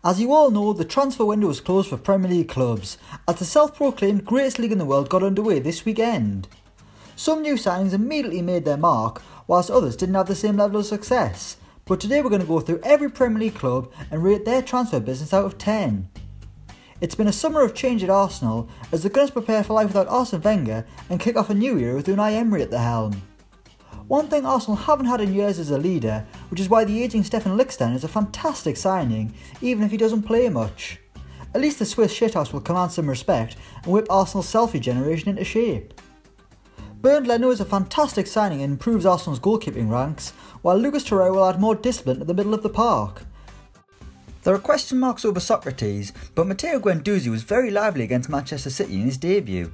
As you all know, the transfer window was closed for Premier League clubs, as the self-proclaimed greatest league in the world got underway this weekend. Some new signings immediately made their mark, whilst others didn't have the same level of success. But today we're going to go through every Premier League club and rate their transfer business out of 10. It's been a summer of change at Arsenal, as the Gunners prepare for life without Arsene Wenger and kick off a new era with Unai Emery at the helm. One thing Arsenal haven't had in years is a leader, which is why the ageing Stefan Lichtstein is a fantastic signing, even if he doesn't play much. At least the Swiss shithouse will command some respect and whip Arsenal's selfie generation into shape. Bernd Leno is a fantastic signing and improves Arsenal's goalkeeping ranks, while Lucas Torreira will add more discipline to the middle of the park. There are question marks over Socrates, but Matteo Guendouzi was very lively against Manchester City in his debut.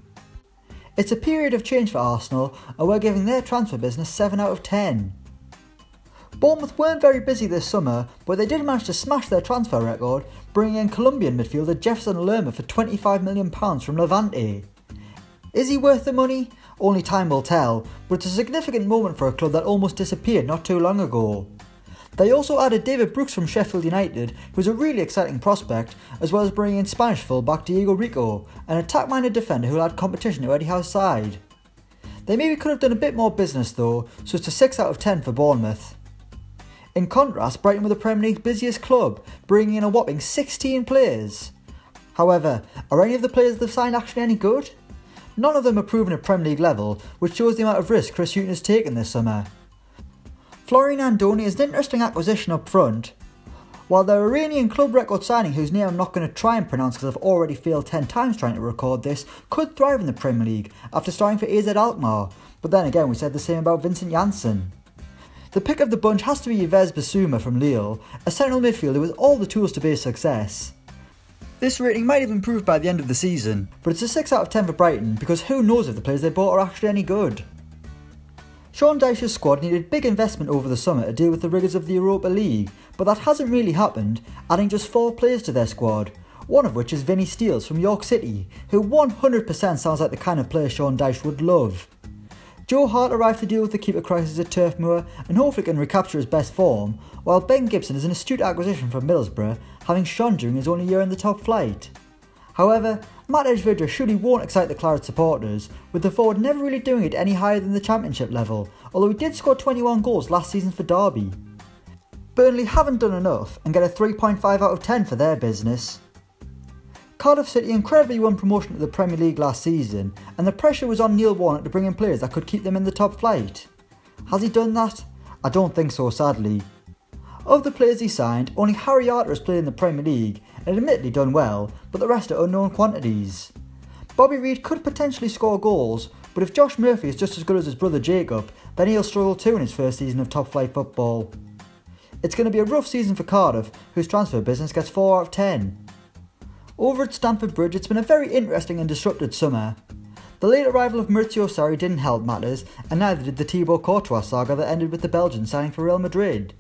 It's a period of change for Arsenal, and we're giving their transfer business 7 out of 10. Bournemouth weren't very busy this summer, but they did manage to smash their transfer record, bringing in Colombian midfielder Jefferson Lerma for £25 million from Levante. Is he worth the money? Only time will tell, but it's a significant moment for a club that almost disappeared not too long ago. They also added David Brooks from Sheffield United, who's a really exciting prospect, as well as bringing in Spanish fullback Diego Rico, an attack-minded defender who'll add competition to Eddie Howe's side. They maybe could have done a bit more business though, so it's a 6 out of 10 for Bournemouth. In contrast, Brighton were the Premier League's busiest club, bringing in a whopping 16 players. However, are any of the players they've signed actually any good? None of them are proven at Premier League level, which shows the amount of risk Chris Hughton has taken this summer. Florian Andoni is an interesting acquisition up front. While the Iranian club record signing, whose name I'm not going to try and pronounce because I've already failed 10 times trying to record this, could thrive in the Premier League after starting for AZ Alkmaar, but then again we said the same about Vincent Janssen. The pick of the bunch has to be Yves Bissouma from Lille, a central midfielder with all the tools to be a success. This rating might have improved by the end of the season, but it's a 6 out of 10 for Brighton because who knows if the players they bought are actually any good. Sean Dyche's squad needed big investment over the summer to deal with the rigours of the Europa League, but that hasn't really happened, adding just 4 players to their squad, one of which is Vinny Steels from York City, who 100% sounds like the kind of player Sean Dyche would love. Joe Hart arrived to deal with the keeper crisis at Turf Moor and hopefully can recapture his best form, while Ben Gibson is an astute acquisition from Middlesbrough, having shone during his only year in the top flight. However, Matej Vydra surely won't excite the Claret supporters, with the forward never really doing it any higher than the Championship level, although he did score 21 goals last season for Derby. Burnley haven't done enough and get a 3.5 out of 10 for their business. Cardiff City incredibly won promotion to the Premier League last season, and the pressure was on Neil Warnock to bring in players that could keep them in the top flight. Has he done that? I don't think so, sadly. Of the players he signed, only Harry Arter has played in the Premier League and admittedly done well, but the rest are unknown quantities. Bobby Reid could potentially score goals, but if Josh Murphy is just as good as his brother Jacob, then he'll struggle too in his first season of top flight football. It's going to be a rough season for Cardiff, whose transfer business gets 4 out of 10. Over at Stamford Bridge, it's been a very interesting and disrupted summer. The late arrival of Maurizio Sarri didn't help matters, and neither did the Thibaut Courtois saga that ended with the Belgian signing for Real Madrid.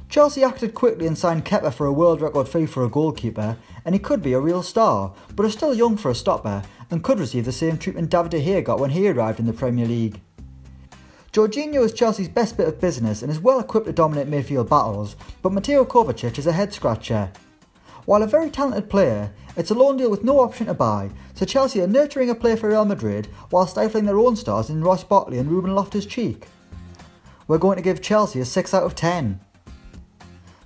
Chelsea acted quickly and signed Kepa for a world record fee for a goalkeeper, and he could be a real star, but is still young for a stopper, and could receive the same treatment David De Gea got when he arrived in the Premier League. Jorginho is Chelsea's best bit of business and is well equipped to dominate midfield battles, but Mateo Kovacic is a head scratcher. While a very talented player, it's a loan deal with no option to buy, so Chelsea are nurturing a player for Real Madrid while stifling their own stars in Ross Barkley and Ruben Loftus-Cheek. We're going to give Chelsea a 6 out of 10.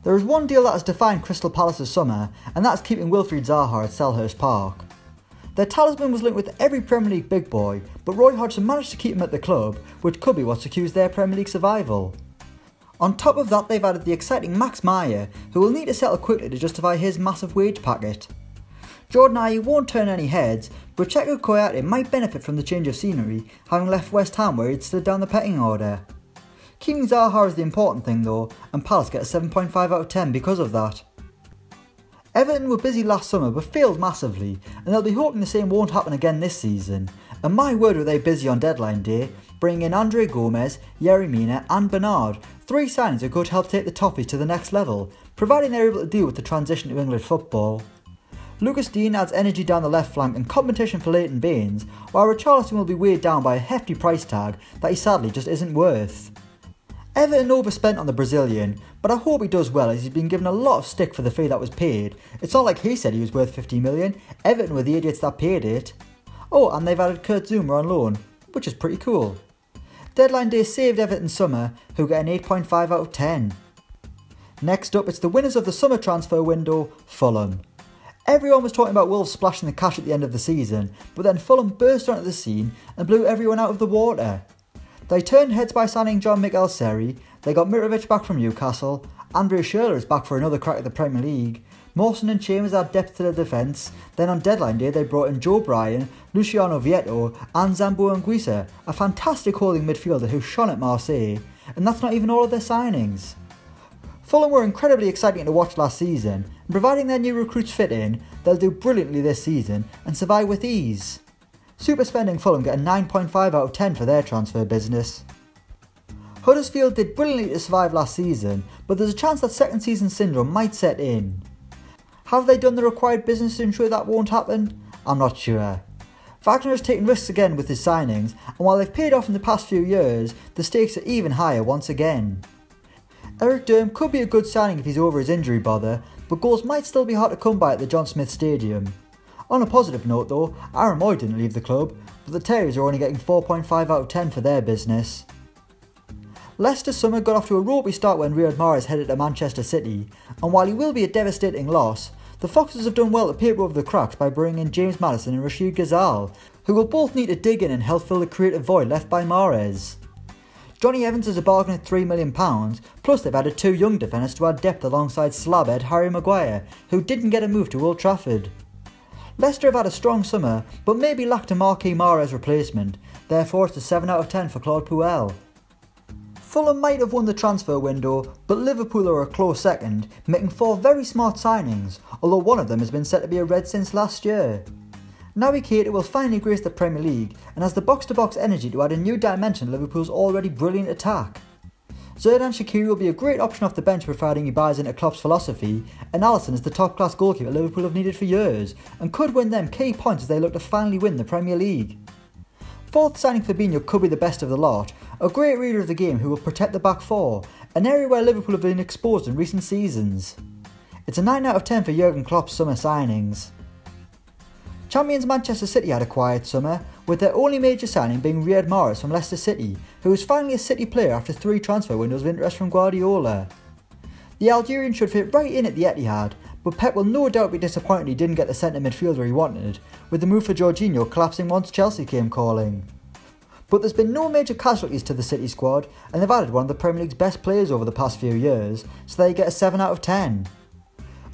There is one deal that has defined Crystal Palace's summer, and that's keeping Wilfried Zaha at Selhurst Park. Their talisman was linked with every Premier League big boy, but Roy Hodgson managed to keep him at the club, which could be what secures their Premier League survival. On top of that, they've added the exciting Max Meyer, who will need to settle quickly to justify his massive wage packet. Jordan Ayew won't turn any heads, but Checo Koyate might benefit from the change of scenery, having left West Ham where he'd slid down the pecking order. Keeping Zaha is the important thing though, and Palace get a 7.5 out of 10 because of that. Everton were busy last summer but failed massively, and they'll be hoping the same won't happen again this season. And my word were they busy on deadline day, bringing in Andre Gomez, Yerry Mina and Bernard, 3 signings that could help take the Toffees to the next level, providing they're able to deal with the transition to English football. Lucas Dean adds energy down the left flank and competition for Leighton Baines, while Richarlison will be weighed down by a hefty price tag that he sadly just isn't worth. Everton overspent on the Brazilian, but I hope he does well as he's been given a lot of stick for the fee that was paid. It's not like he said he was worth 50 million, Everton were the idiots that paid it. Oh, and they've added Kurt Zouma on loan, which is pretty cool. Deadline day saved Everton's summer, who get an 8.5 out of 10. Next up, it's the winners of the summer transfer window, Fulham. Everyone was talking about Wolves splashing the cash at the end of the season, but then Fulham burst onto the scene and blew everyone out of the water. They turned heads by signing John Mikel Seri, they got Mitrovic back from Newcastle, Andrea Schürrle is back for another crack at the Premier League, Mawson and Chambers add depth to their defence, then on deadline day they brought in Joe Bryan, Luciano Vietto and Zambo Anguissa, a fantastic holding midfielder who shone at Marseille, and that's not even all of their signings. Fulham were incredibly exciting to watch last season, and providing their new recruits fit in, they'll do brilliantly this season and survive with ease. Super spending Fulham get a 9.5 out of 10 for their transfer business. Huddersfield did brilliantly to survive last season, but there's a chance that second season syndrome might set in. Have they done the required business to ensure that won't happen? I'm not sure. Wagner has taken risks again with his signings, and while they've paid off in the past few years, the stakes are even higher once again. Eric Durm could be a good signing if he's over his injury bother, but goals might still be hard to come by at the John Smith Stadium. On a positive note though, Aaron Moy didn't leave the club, but the Terriers are only getting 4.5 out of 10 for their business. Leicester summer got off to a ropey start when Riyad Mahrez headed to Manchester City, and while he will be a devastating loss, the Foxes have done well to paper over the cracks by bringing in James Maddison and Rashid Ghazal, who will both need to dig in and help fill the creative void left by Mahrez. Johnny Evans is a bargain at £3 million, plus they've added two young defenders to add depth alongside slabhead Harry Maguire, who didn't get a move to Old Trafford. Leicester have had a strong summer, but maybe lacked a marquee Mahrez replacement, therefore it's a 7 out of 10 for Claude Puel. Fulham might have won the transfer window, but Liverpool are a close second, making 4 very smart signings, although one of them has been said to be a Red since last year. Naby Keita will finally grace the Premier League and has the box-to-box energy to add a new dimension to Liverpool's already brilliant attack. Xherdan Shaqiri will be a great option off the bench providing he buys into Klopp's philosophy, and Alisson is the top-class goalkeeper Liverpool have needed for years and could win them key points as they look to finally win the Premier League. Fourth signing Fabinho could be the best of the lot, a great reader of the game who will protect the back four, an area where Liverpool have been exposed in recent seasons. It's a 9 out of 10 for Jurgen Klopp's summer signings. Champions Manchester City had a quiet summer, with their only major signing being Riyad Mahrez from Leicester City, who is finally a City player after 3 transfer windows of interest from Guardiola. The Algerian should fit right in at the Etihad, but Pep will no doubt be disappointed he didn't get the centre midfielder he wanted, with the move for Jorginho collapsing once Chelsea came calling. But there's been no major casualties to the City squad, and they've added one of the Premier League's best players over the past few years, so they get a 7 out of 10.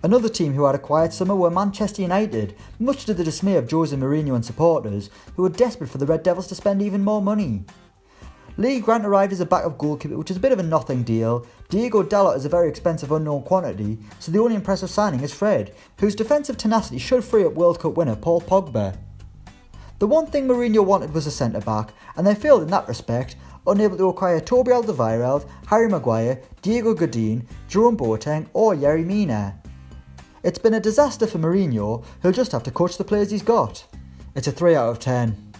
Another team who had a quiet summer were Manchester United, much to the dismay of Jose Mourinho and supporters, who were desperate for the Red Devils to spend even more money. Lee Grant arrived as a backup goalkeeper, which is a bit of a nothing deal. Diego Dalot is a very expensive unknown quantity, so the only impressive signing is Fred, whose defensive tenacity should free up World Cup winner Paul Pogba. The one thing Mourinho wanted was a centre-back, and they failed in that respect, unable to acquire Toby Alderweireld, Harry Maguire, Diego Godin, Jerome Boateng or Yerry Mina. It's been a disaster for Mourinho, who'll just have to coach the players he's got. It's a 3 out of 10.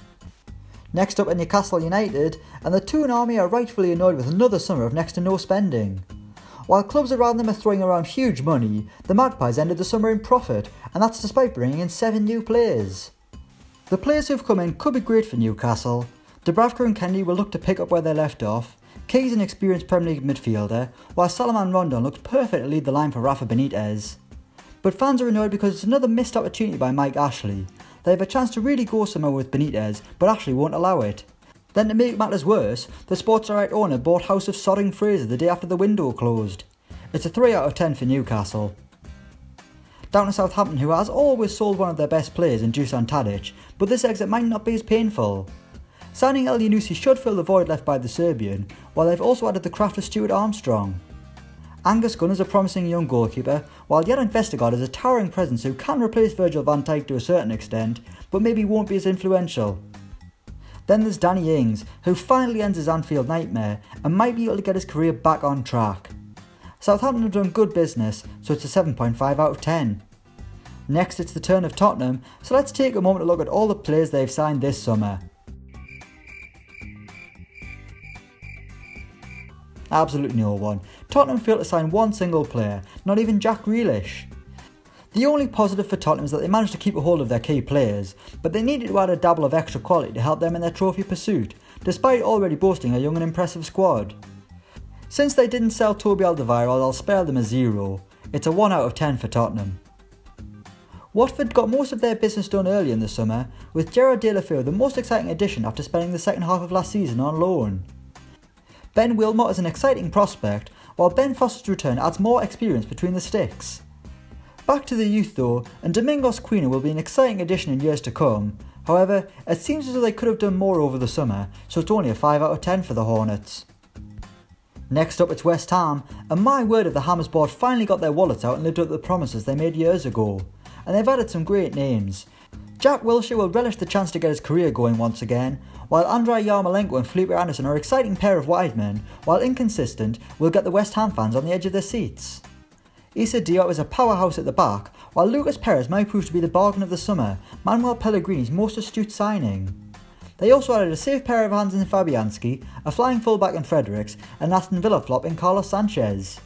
Next up are Newcastle United, and the Toon Army are rightfully annoyed with another summer of next to no spending. While clubs around them are throwing around huge money, the Magpies ended the summer in profit, and that's despite bringing in 7 new players. The players who've come in could be great for Newcastle. Dubravka and Kennedy will look to pick up where they left off. Key's an experienced Premier League midfielder, while Salomon Rondon looked perfect to lead the line for Rafa Benitez. But fans are annoyed because it's another missed opportunity by Mike Ashley. They have a chance to really go somewhere with Benitez, but Ashley won't allow it. Then to make matters worse, the Sports Direct owner bought House of Sodding Fraser the day after the window closed. It's a 3 out of 10 for Newcastle. Down to Southampton, who has always sold one of their best players in Dusan Tadic, but this exit might not be as painful. Signing El Yunusi should fill the void left by the Serbian, while they've also added the craft of Stuart Armstrong. Angus Gunn is a promising young goalkeeper, while Jadon Vestergaard is a towering presence who can replace Virgil van Dijk to a certain extent, but maybe won't be as influential. Then there's Danny Ings, who finally ends his Anfield nightmare and might be able to get his career back on track. Southampton have done good business, so it's a 7.5 out of 10. Next it's the turn of Tottenham, so let's take a moment to look at all the players they've signed this summer. Absolutely no one. Tottenham failed to sign one single player, not even Jack Grealish. The only positive for Tottenham is that they managed to keep a hold of their key players, but they needed to add a dabble of extra quality to help them in their trophy pursuit, despite already boasting a young and impressive squad. Since they didn't sell Toby Alderweireld, I'll spare them a 0. It's a 1 out of 10 for Tottenham. Watford got most of their business done early in the summer, with Gerard Deulofeu the most exciting addition after spending the second half of last season on loan. Ben Wilmot is an exciting prospect, while Ben Foster's return adds more experience between the sticks. Back to the youth though, and Domingos Quina will be an exciting addition in years to come. However, it seems as though they could have done more over the summer, so it's only a 5 out of 10 for the Hornets. Next up it's West Ham, and my word if the Hammers board finally got their wallets out and lived up to the promises they made years ago. And they've added some great names. Jack Wilshere will relish the chance to get his career going once again, while Andrei Yarmolenko and Felipe Anderson are an exciting pair of wide men, while inconsistent will get the West Ham fans on the edge of their seats. Issa Diop is a powerhouse at the back, while Lucas Perez might prove to be the bargain of the summer, Manuel Pellegrini's most astute signing. They also added a safe pair of hands in Fabianski, a flying fullback in Fredericks, and Aston Villa flop in Carlos Sanchez.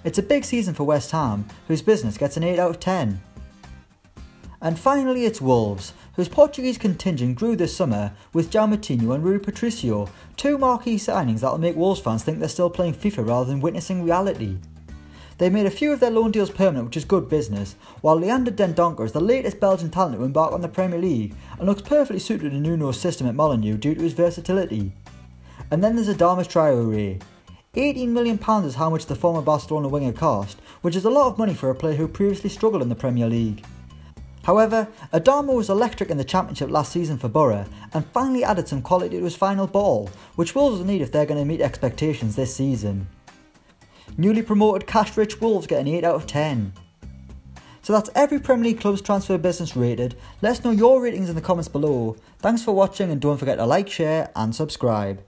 It's a big season for West Ham, whose business gets an 8 out of 10. And finally it's Wolves, whose Portuguese contingent grew this summer with João Moutinho and Rui Patricio, two marquee signings that'll make Wolves fans think they're still playing FIFA rather than witnessing reality. They made a few of their loan deals permanent, which is good business, while Leander Dendoncker is the latest Belgian talent to embark on the Premier League and looks perfectly suited to Nuno's system at Molineux due to his versatility. And then there's Adama Traoré. £18 million is how much the former Barcelona winger cost, which is a lot of money for a player who previously struggled in the Premier League. However, Adama was electric in the Championship last season for Borough and finally added some quality to his final ball, which Wolves will need if they're going to meet expectations this season. Newly promoted cash-rich Wolves get an 8 out of 10. So that's every Premier League club's transfer business rated. Let us know your ratings in the comments below. Thanks for watching and don't forget to like, share and subscribe.